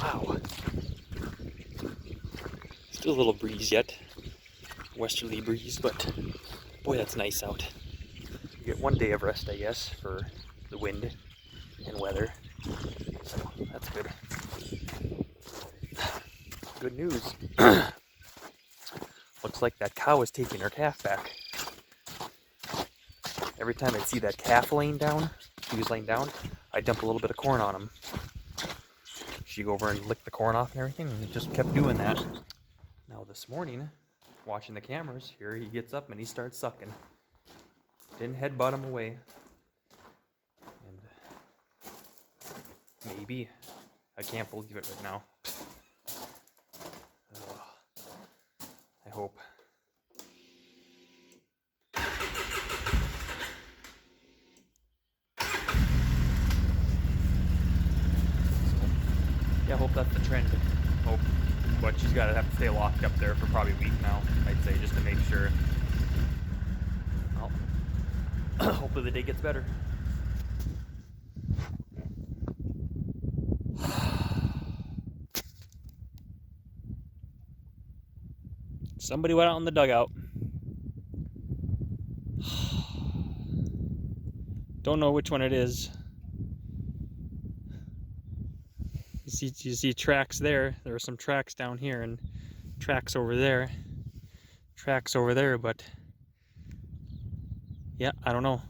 Wow. Still a little breeze yet. Westerly breeze, but boy, that's nice out. You get one day of rest, I guess, for the wind and weather. So that's good. Good news. Looks like that cow is taking her calf back. Every time I'd see that calf laying down, he was laying down, I'd dump a little bit of corn on him. She'd go over and lick the corn off and everything, and it just kept doing that. Now this morning, watching the cameras, here he gets up and he starts sucking. Didn't headbutt him away. And maybe, I can't believe it right now. I hope. Yeah, I hope that's the trend. Hope. But she's got to have to stay locked up there for probably a week now, I'd say, just to make sure. Well, hopefully the day gets better. Somebody went out in the dugout. Don't know which one it is. You see tracks there. There are some tracks down here and tracks over there. Tracks over there, but yeah, I don't know.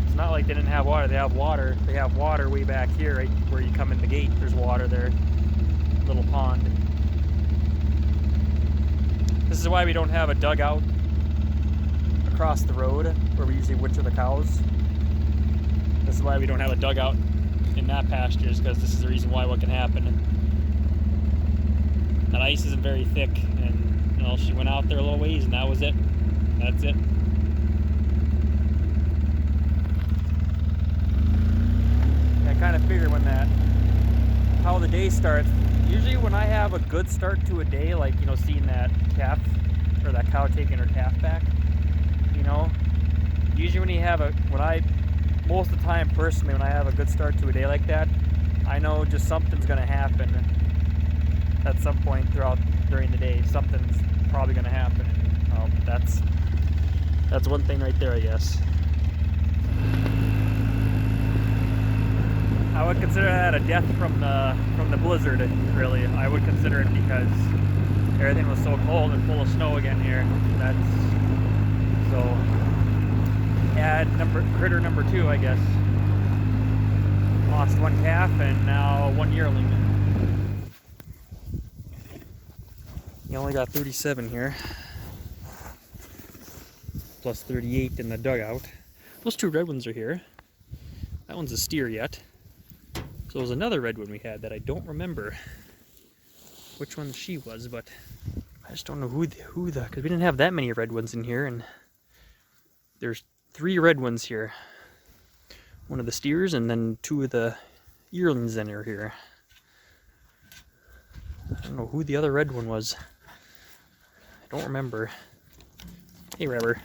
It's not like they didn't have water. They have water. They have water way back here, right where you come in the gate. There's water there. Little pond. This is why we don't have a dugout across the road where we usually winter the cows. This is why we don't have a dugout in that pasture, is because this is the reason why what can happen. That ice isn't very thick, and you know, she went out there a little ways and that was it. That's it. I kind of figure when how the day starts, usually when I have a good start to a day, like, you know, seeing that calf or that cow taking her calf back, you know, usually most of the time personally, when I have a good start to a day like that, I know just something's going to happen at some point during the day. Something's probably going to happen. Well, that's one thing right there, I guess. I would consider that a death from the blizzard, really. I would consider it, because everything was so cold and full of snow again here. Add critter number 2, I guess. Lost one calf and now one yearling. You only got 37 here, plus 38 in the dugout. Those 2 red ones are here. That one's a steer yet. So there was another red one we had that I don't remember which one she was, but I just don't know who because we didn't have that many red ones in here, and there's 3 red ones here. One of the steers and then 2 of the yearlings in here. I don't know who the other red one was. I don't remember. Hey, Rubber.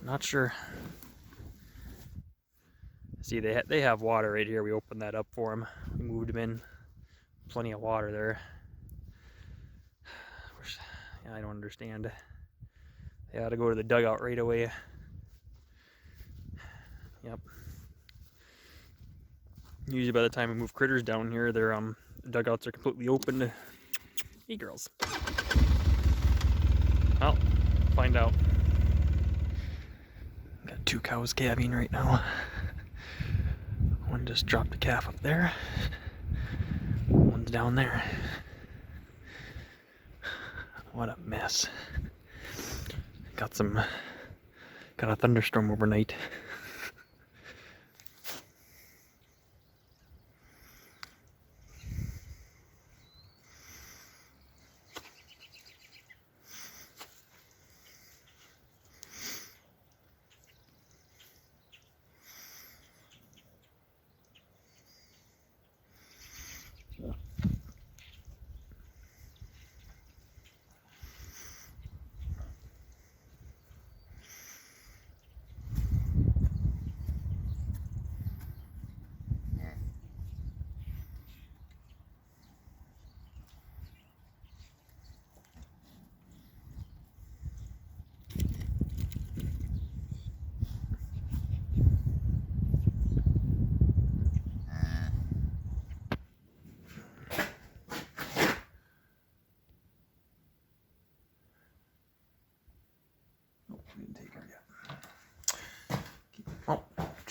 Not sure. See, they have water right here. We opened that up for them. We moved them in. Plenty of water there. I don't understand. They ought to go to the dugout right away. Yep. Usually by the time we move critters down here, their dugouts are completely open. Hey, girls. Well, find out. Got 2 cows calving right now. One just dropped a calf up there. One's down there. What a mess. Got a thunderstorm overnight.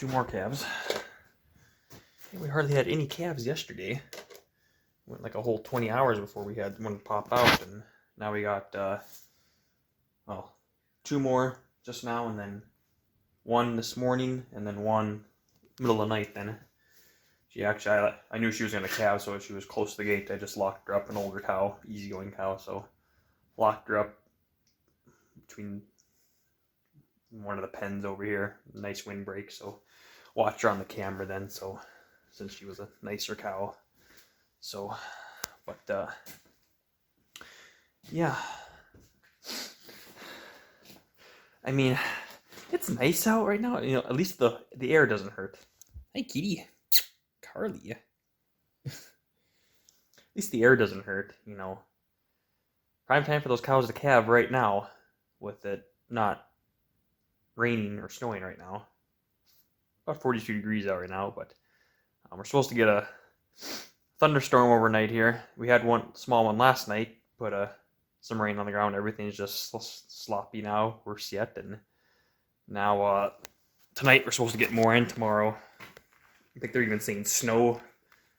2 more calves. We hardly had any calves yesterday. Went like a whole 20 hours before we had one pop out, and now we got 2 more just now, and then 1 this morning, and then 1 middle of the night. Then she actually, I knew she was gonna calve, so she was close to the gate. I just locked her up, an older cow, easygoing cow, so locked her up between one of the pens over here. Nice windbreak, so watched her on the camera then. So since she was a nicer cow, so but yeah, I mean, it's nice out right now. You know, at least the air doesn't hurt. Hey, kitty, Carly. At least the air doesn't hurt. You know, prime time for those cows to calve right now, with it not raining or snowing right now. About 42 degrees out right now, but we're supposed to get a thunderstorm overnight here. We had one small one last night, but some rain on the ground. Everything's just sloppy now, worse yet. And now tonight we're supposed to get more in tomorrow. I think they're even saying snow.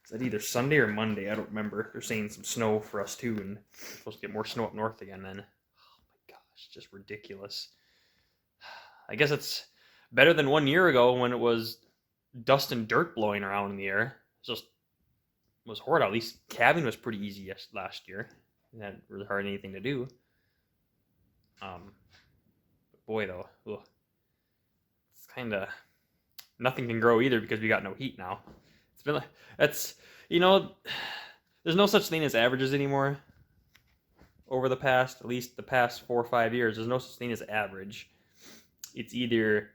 Is that either Sunday or Monday? I don't remember. They're saying some snow for us too, and we're supposed to get more snow up north again then. Oh my gosh, just ridiculous. I guess it's better than 1 year ago when it was dust and dirt blowing around in the air. It was horrid. At least calving was pretty easy last year. It hadn't really hard anything to do. Boy though, ugh. It's kind of nothing can grow either because we got no heat now. It's been that's there's no such thing as averages anymore. Over at least the past 4 or 5 years, there's no such thing as average. It's either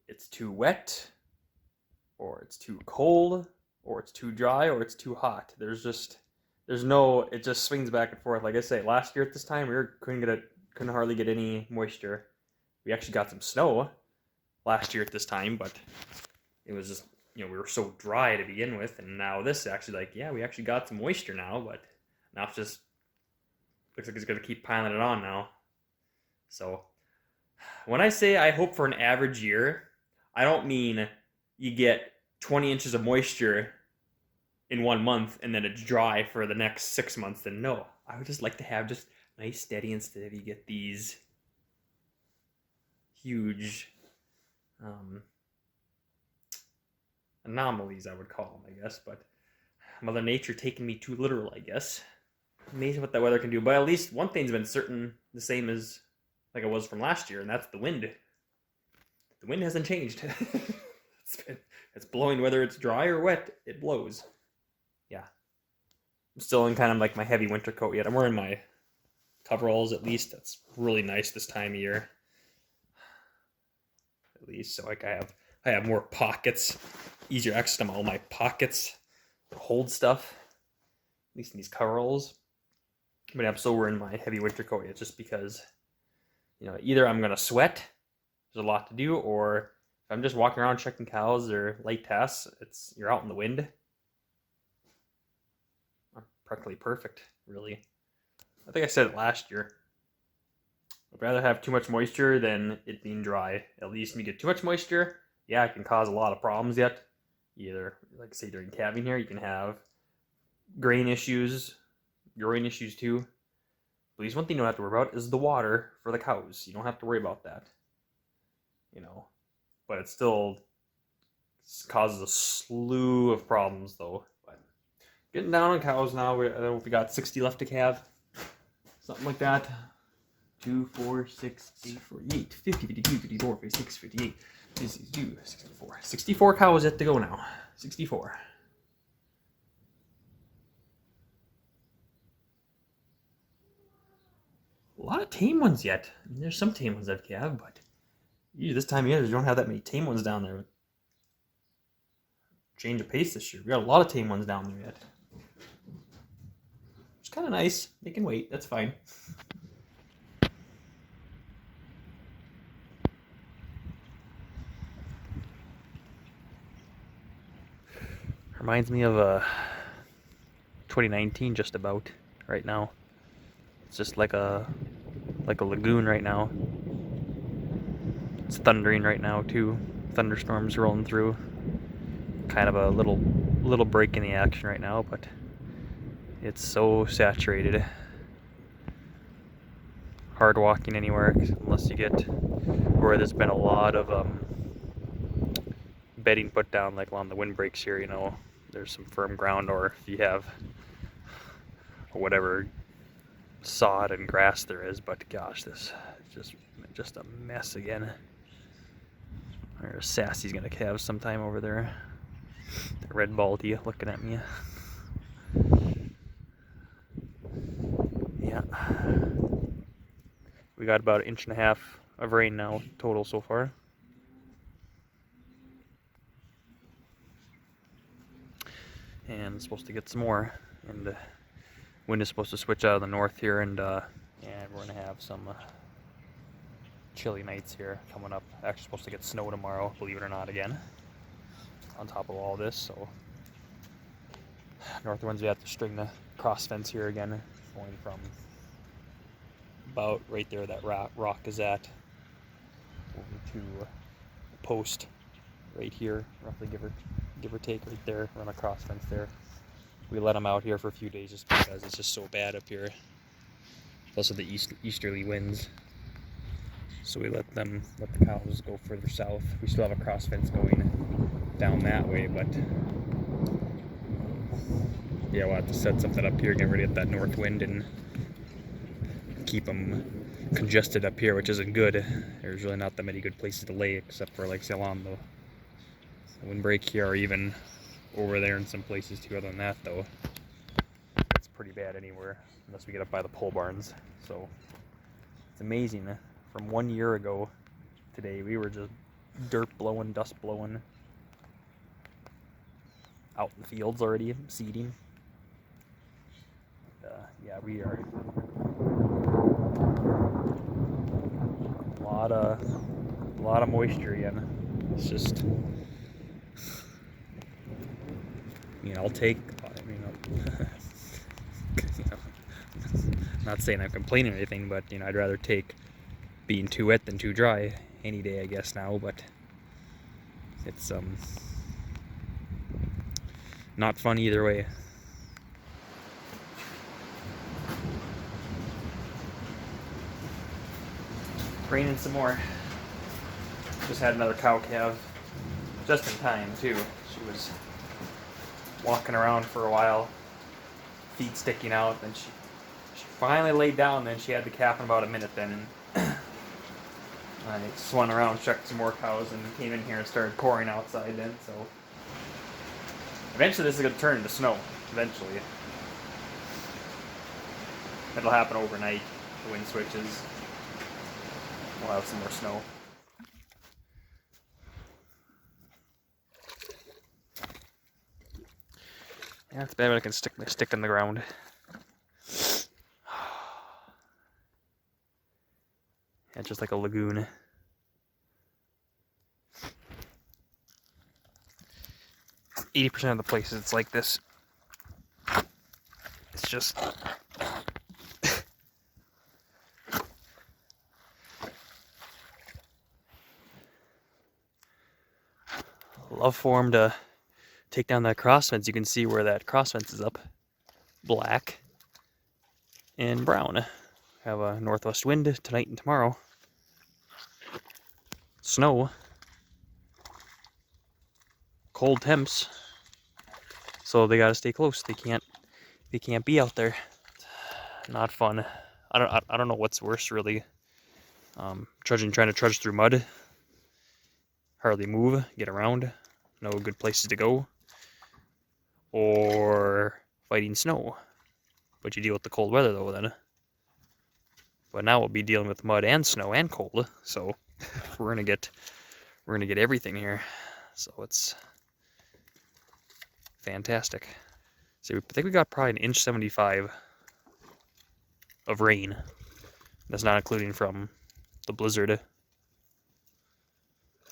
it's too wet, or it's too cold, or it's too dry, or it's too hot. It just swings back and forth. Like I say, last year at this time, couldn't hardly get any moisture. We actually got some snow last year at this time, but it was just, we were so dry to begin with, and now this is actually we actually got some moisture now, but now it's just looks like it's going to keep piling it on now. So when I say I hope for an average year, I don't mean you get 20 inches of moisture in 1 month and then it's dry for the next 6 months. Then no, I would just like to have just nice steady instead of you get these huge anomalies, I would call them, I guess. But Mother Nature taking me too literal, I guess. Amazing what that weather can do. But at least one thing's been certain, the same as like it was from last year, and that's the wind. The wind hasn't changed. It's blowing whether it's dry or wet, it blows. Yeah. I'm still in kind of like my heavy winter coat yet. I'm wearing my coveralls at least. That's really nice this time of year. At least, so like I have more pockets. Easier access to all my pockets to hold stuff. At least in these coveralls. But I'm still wearing my heavy winter coat yet, just because either I'm gonna sweat, there's a lot to do, or if I'm just walking around checking cows or light tasks, you're out in the wind. I'm practically perfect, really. I think I said it last year. I'd rather have too much moisture than it being dry. At least when you get too much moisture, yeah, it can cause a lot of problems yet. Either, like say during calving here, you can have grain issues, growing issues too. But at least one thing you don't have to worry about is the water for the cows. You don't have to worry about that. But it still causes a slew of problems though. But getting down on cows now. I don't know if we got 60 left to calve. Something like that. 2, 4, 6, 8, 48, 50, 52, 54, 56, 58, 62, 64. 64 cows yet to go now. 64. A lot of tame ones yet. I mean, there's some tame ones I've calved, but usually this time of year, you don't have that many tame ones down there. Change of pace this year. We got a lot of tame ones down there yet. It's kind of nice. They can wait. That's fine. Reminds me of 2019 just about right now. It's just like a lagoon right now. It's thundering right now too. thunderstorms rolling through. Kind of a little break in the action right now, but it's so saturated. Hard walking anywhere unless you get where there's been a lot of bedding put down, like along the windbreaks here, you know, there's some firm ground, or if you have whatever sod and grass there is. But gosh, this is just a mess again. There's Sassy's gonna have some time over there. The red baldy looking at me. Yeah. We got about 1.5 inches of rain now total so far. And it's supposed to get some more. And the wind is supposed to switch out of the north here, and we're gonna have some chilly nights here coming up. Actually supposed to get snow tomorrow, believe it or not, again. On top of all this, so north winds, we have to string the cross fence here again, going from about right there that rock is at over to the post right here, roughly give or take right there, run a cross fence there. We let them out here for a few days just because it's just so bad up here. Plus of the easterly winds. So we let the cows go further south. We still have a cross fence going down that way, but yeah, we'll have to set something up here, get ready to get that north wind and keep them congested up here, which isn't good. There's really not that many good places to lay except for, like, say, along the windbreak here, or even over there in some places too. Other than that, though, it's pretty bad anywhere unless we get up by the pole barns. So it's amazing. From 1 year ago today, we were just dirt blowing, dust blowing, out in the fields already, seeding. Yeah, we are a lot of moisture again. It's just, I'll take, not saying I'm complaining or anything, but I'd rather take being too wet than too dry any day, I guess, now. But it's not fun either way. Raining some more. Just had another cow calve, just in time too. She was walking around for a while, feet sticking out, then she finally laid down. Then she had the calf in about a minute then, and I swung around, checked some more cows, and came in here and started pouring outside then. So eventually this is going to turn into snow. Eventually it'll happen overnight. The wind switches, we'll have some more snow. Yeah, it's bad when I can stick my stick in the ground. Yeah, just like a lagoon. It's 80% of the places it's like this. It's just love for him to take down that cross fence. You can see where that cross fence is up. Black and brown. Have a northwest wind tonight and tomorrow. Snow. Cold temps. So they gotta stay close. They can't be out there. Not fun. I don't know what's worse really. Trying to trudge through mud. Hardly move, get around. No good places to go. Or fighting snow. But you deal with the cold weather though then. But now we'll be dealing with mud and snow and cold. So we're gonna get everything here. So it's fantastic. So I think we got probably 1.75 inches of rain. That's not including from the blizzard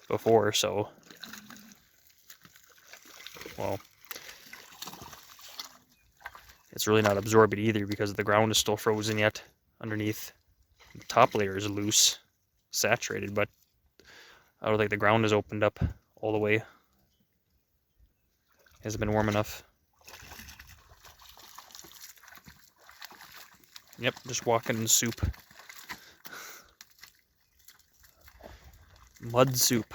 before, so well, it's really not absorbing either because the ground is still frozen yet underneath. The top layer is loose, saturated, but I don't think the ground has opened up all the way. Hasn't been warm enough. Yep, just walking in soup. Mud soup.